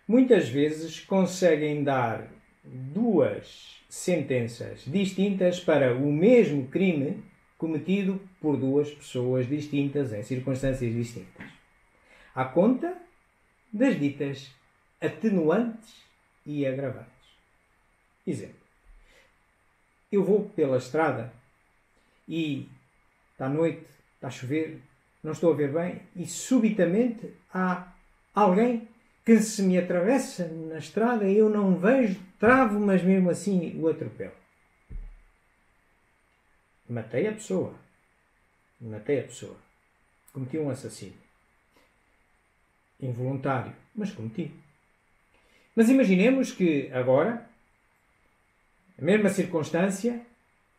muitas vezes conseguem dar duas sentenças distintas para o mesmo crime cometido por duas pessoas distintas em circunstâncias distintas, à conta das ditas atenuantes e agravantes. Exemplo. Eu vou pela estrada e está noite, está a chover, não estou a ver bem e subitamente há alguém que se me atravessa na estrada e eu não vejo, travo, mas mesmo assim o atropelo. Matei a pessoa. Cometi um assassínio. Involuntário, mas cometi. Mas imaginemos que agora, a mesma circunstância,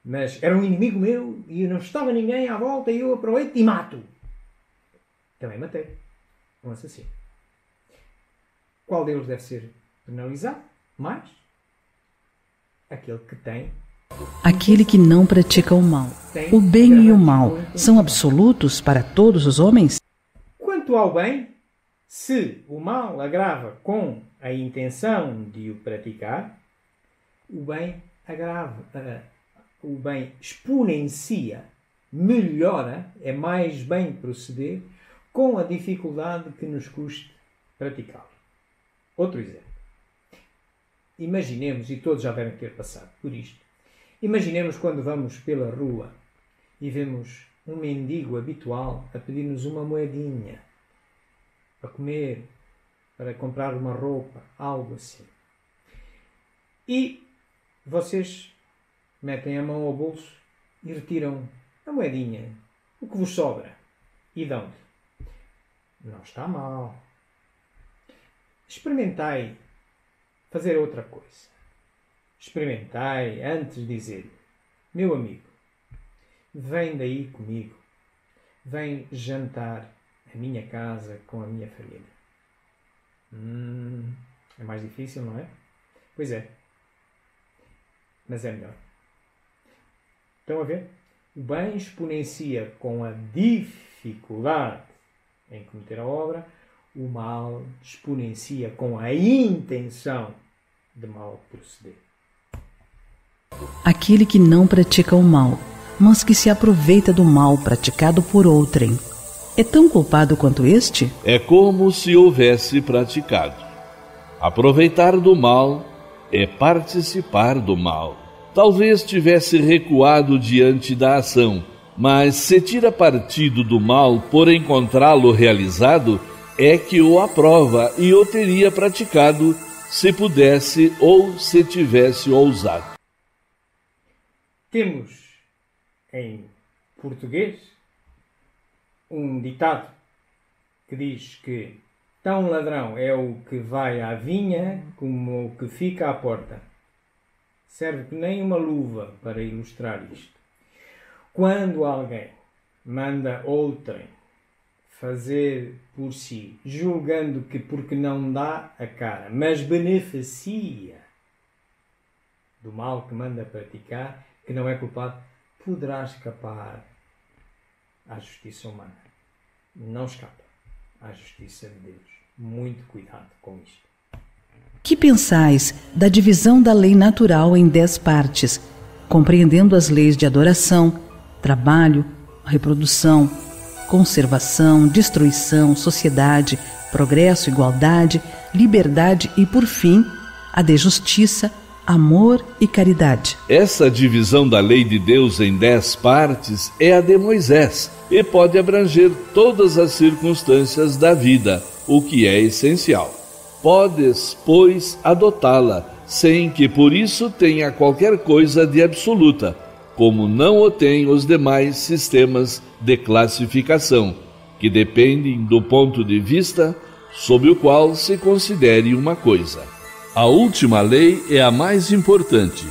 mas era um inimigo meu e não estava ninguém à volta e eu aproveito e mato. Também matei um assassino. Qual deles deve ser penalizado? Mais? Aquele que não pratica o mal. O bem e o mal são absolutos para todos os homens? Quanto ao bem, se o mal agrava com a intenção de o praticar, o bem exponencia, melhora, é mais bem proceder com a dificuldade que nos custe praticá-lo. Outro exemplo. Imaginemos, e todos já devem ter passado por isto, imaginemos quando vamos pela rua e vemos um mendigo habitual a pedir-nos uma moedinha para comer, para comprar uma roupa, algo assim. E vocês metem a mão ao bolso e retiram a moedinha, o que vos sobra, e dão-lhe. Não está mal. Experimentai fazer outra coisa. Experimentai antes de dizer: meu amigo, vem daí comigo. Vem jantar à minha casa com a minha família. É mais difícil, não é? Pois é. Mas é melhor. Estão a ver? O bem exponencia com a dificuldade em cometer a obra, o mal exponencia com a intenção de mal proceder. Aquele que não pratica o mal, mas que se aproveita do mal praticado por outrem, é tão culpado quanto este? É como se houvesse praticado. Aproveitar do mal é participar do mal. Talvez tivesse recuado diante da ação, mas se tira partido do mal por encontrá-lo realizado, é que o aprova e o teria praticado se pudesse ou se tivesse ousado. Temos em português um ditado que diz que tão ladrão é o que vai à vinha como o que fica à porta. Serve que nem uma luva para ilustrar isto. Quando alguém manda outrem fazer por si, julgando que porque não dá a cara, mas beneficia do mal que manda praticar, que não é culpado, poderá escapar à justiça humana. Não escapa à justiça de Deus. Muito cuidado com isto. Que pensais da divisão da lei natural em 10 partes, compreendendo as leis de adoração, trabalho, reprodução, conservação, destruição, sociedade, progresso, igualdade, liberdade e, por fim, a de justiça, amor e caridade? Essa divisão da lei de Deus em 10 partes é a de Moisés e pode abranger todas as circunstâncias da vida, o que é essencial. Podes, pois, adotá-la, sem que por isso tenha qualquer coisa de absoluta, como não o têm os demais sistemas de classificação, que dependem do ponto de vista sob o qual se considere uma coisa. A última lei é a mais importante.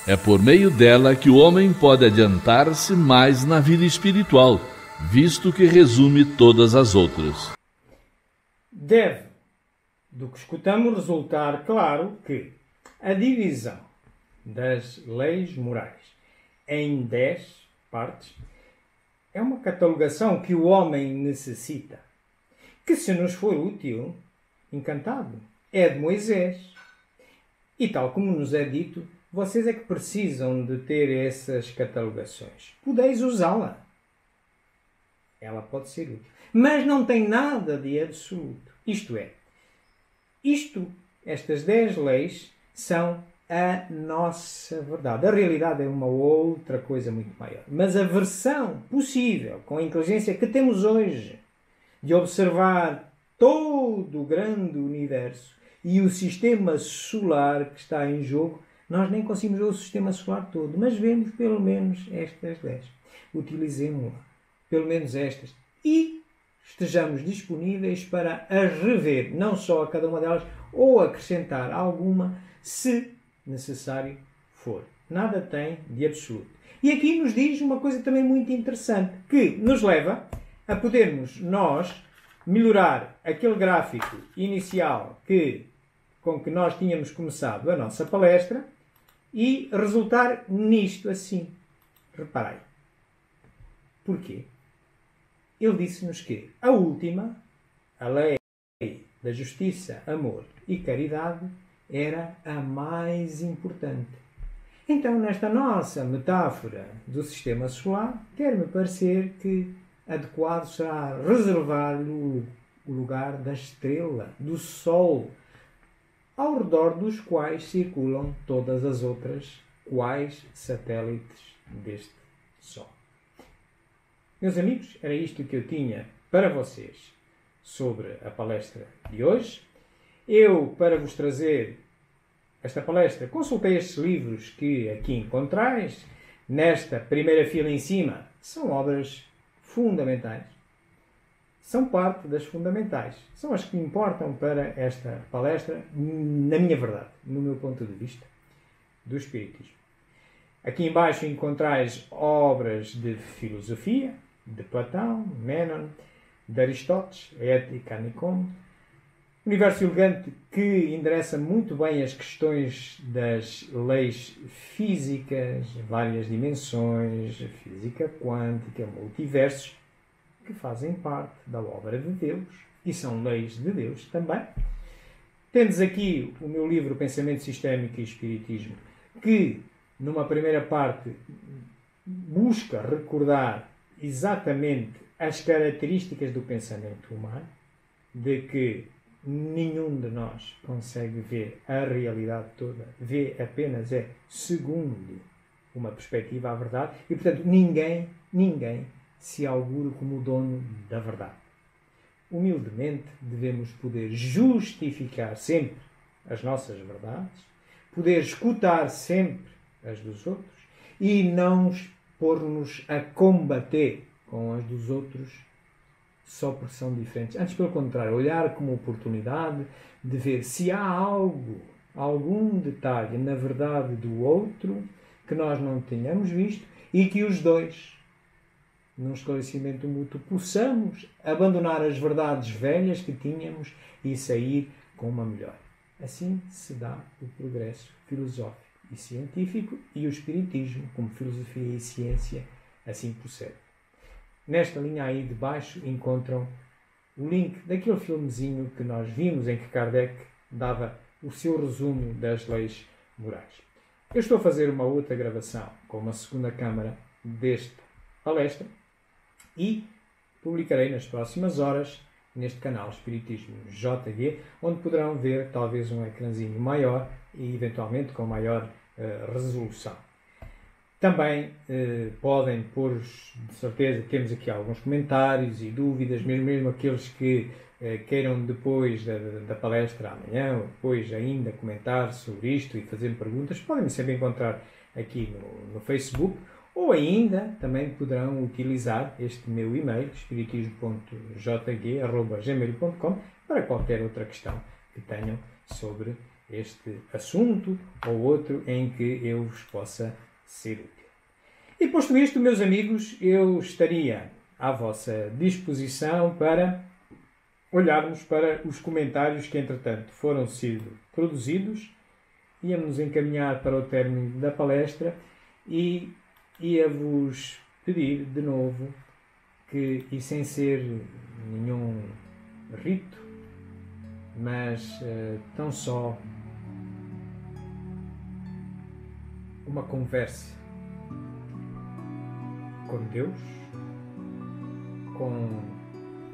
É por meio dela que o homem pode adiantar-se mais na vida espiritual, visto que resume todas as outras. Deve, do que escutamos, resultar claro que a divisão das leis morais em 10 partes é uma catalogação que o homem necessita, que se nos for útil, encantado, é de Moisés. E tal como nos é dito, vocês é que precisam de ter essas catalogações. Podeis usá-la. Ela pode ser útil. Mas não tem nada de absoluto. Isto é, estas 10 leis são a nossa verdade. A realidade é uma outra coisa muito maior. Mas a versão possível, com a inteligência que temos hoje, de observar todo o grande universo e o sistema solar que está em jogo, nós nem conseguimos ver o sistema solar todo, mas vemos pelo menos estas 10. Utilizemos-la, pelo menos estas, e estejamos disponíveis para as rever, não só a cada uma delas, ou acrescentar alguma, se necessário for. Nada tem de absoluto. E aqui nos diz uma coisa também muito interessante, que nos leva a podermos nós melhorar aquele gráfico inicial com que nós tínhamos começado a nossa palestra e resultar nisto assim. Reparem. Porquê? Ele disse-nos que a última, a lei da justiça, amor e caridade, era a mais importante. Então, nesta nossa metáfora do sistema solar, quer-me parecer que adequado será reservar-lhe o lugar da estrela, do Sol, ao redor dos quais circulam todas as outras quais satélites deste Sol. Meus amigos, era isto que eu tinha para vocês sobre a palestra de hoje. Eu, para vos trazer esta palestra, consultei estes livros que aqui encontrais. Nesta primeira fila em cima, são obras fundamentais. São parte das fundamentais. São as que importam para esta palestra, na minha verdade, no meu ponto de vista, do Espiritismo. Aqui embaixo encontrais obras de filosofia, de Platão, Menon, de Aristóteles, Ética, Nicômaco. Universo elegante que endereça muito bem as questões das leis físicas, várias dimensões, física quântica, multiversos, que fazem parte da obra de Deus e são leis de Deus também. Tendes aqui o meu livro Pensamento Sistémico e Espiritismo, que numa primeira parte busca recordar exatamente as características do pensamento humano, de que nenhum de nós consegue ver a realidade toda, vê apenas segundo uma perspectiva à verdade e, portanto, ninguém se augura como o dono da verdade. Humildemente devemos poder justificar sempre as nossas verdades, poder escutar sempre as dos outros e não pôr-nos a combater com as dos outros só porque são diferentes. Antes, pelo contrário, olhar como oportunidade de ver se há algum detalhe na verdade do outro que nós não tenhamos visto e que os dois, num esclarecimento mútuo, possamos abandonar as verdades velhas que tínhamos e sair com uma melhor. Assim se dá o progresso filosófico e científico e o espiritismo, como filosofia e ciência, assim procede. Nesta linha aí de baixo encontram o link daquele filmezinho que nós vimos em que Kardec dava o seu resumo das leis morais. Eu estou a fazer uma outra gravação com uma segunda câmara desta palestra e publicarei nas próximas horas neste canal Espiritismo JG, onde poderão ver talvez um ecrãzinho maior e eventualmente com maior resolução. Também podem pôr, de certeza, temos aqui alguns comentários e dúvidas, mesmo aqueles que queiram depois da palestra amanhã, ou depois ainda comentar sobre isto e fazer perguntas, podem sempre encontrar aqui no Facebook, ou ainda também poderão utilizar este meu e-mail, espiritismo.jg@gmail.com, para qualquer outra questão que tenham sobre este assunto ou outro em que eu vos possa ser útil. E posto isto, meus amigos, eu estaria à vossa disposição para olharmos para os comentários que, entretanto, foram sido produzidos íamos encaminhar para o término da palestra e ia-vos pedir de novo que, e sem ser nenhum rito, mas tão só uma conversa com Deus, com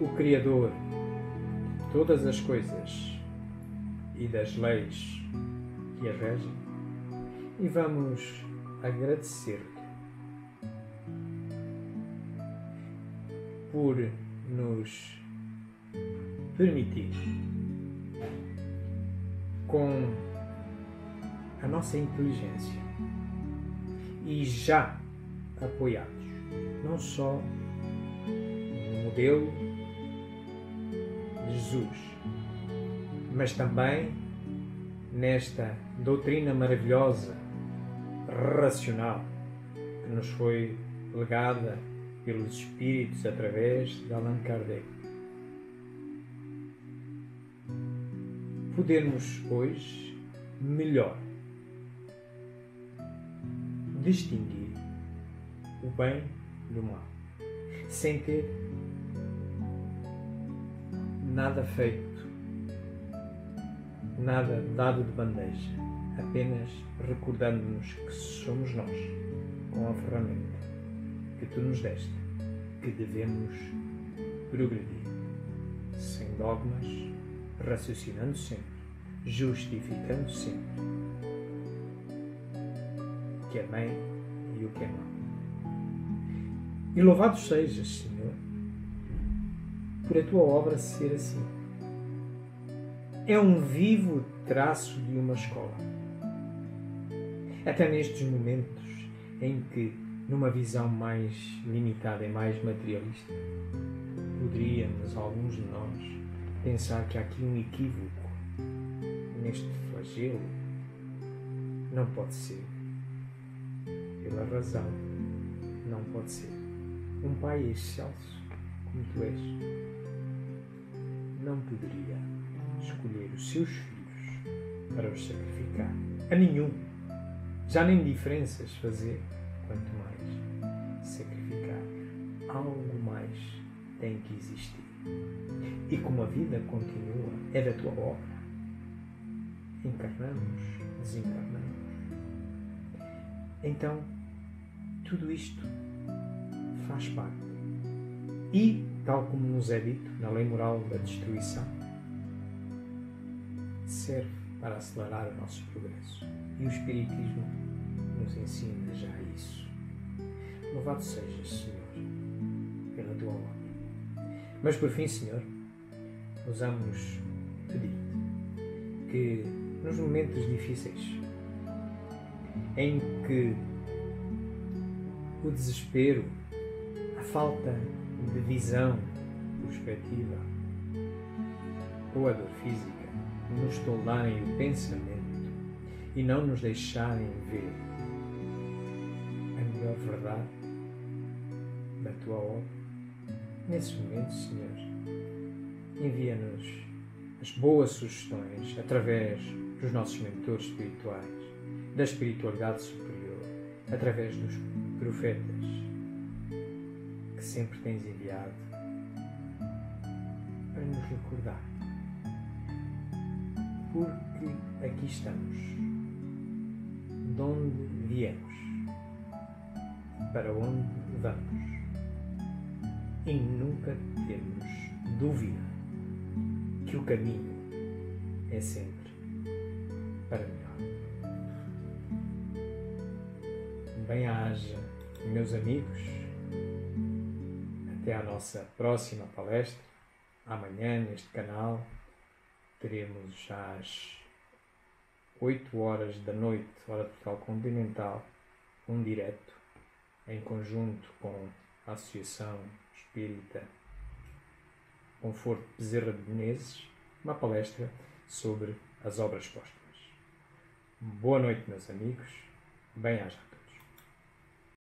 o Criador de todas as coisas e das leis que as regem, e vamos agradecer-lhe por nos permitir, com a nossa inteligência e já apoiados, não só no modelo de Jesus, mas também nesta doutrina maravilhosa, racional, que nos foi legada pelos Espíritos através de Allan Kardec. Podermos hoje melhor distinguir o bem do mal, sem ter nada feito, nada dado de bandeja, apenas recordando-nos que somos nós, com a ferramenta que tu nos deste, que devemos progredir, sem dogmas, raciocinando sempre, justificando sempre o que é bem e o que é mau. E louvado sejas, Senhor, por a tua obra ser assim. É um vivo traço de uma escola. Até nestes momentos em que, numa visão mais limitada e mais materialista, poderíamos, alguns de nós, pensar que há aqui um equívoco neste flagelo. Não pode ser. Pela razão, não pode ser. Um Pai excelso, como tu és, não poderia escolher os seus filhos para os sacrificar. A nenhum. Já nem diferenças fazer, quanto mais sacrificar. Algo mais tem que existir. E como a vida continua, é da tua obra. Encarnamos, desencarnamos. Então, tudo isto faz parte. E, tal como nos é dito na lei moral da destruição, serve para acelerar o nosso progresso. E o Espiritismo nos ensina já isso. Louvado sejas, Senhor, pela tua obra. Mas por fim, Senhor, ousamos pedir que nos momentos difíceis em que o desespero, a falta de visão, perspectiva ou a dor física nos toldarem o pensamento e não nos deixarem ver a melhor verdade da tua obra, nesses momentos, Senhor, envia-nos as boas sugestões através dos nossos mentores espirituais, da espiritualidade superior, através dos profetas que sempre tens enviado para nos recordar, porque aqui estamos, de onde viemos, para onde vamos, e nunca temos dúvida que o caminho é sempre para melhor. Bem-aja, meus amigos, até à nossa próxima palestra. Amanhã, neste canal, teremos às 8 horas da noite, hora de Portugal Continental, um direto em conjunto com a Associação Espírita Conforto Bezerra de Menezes, uma palestra sobre as obras póstumas. Boa noite, meus amigos. Bem-aja.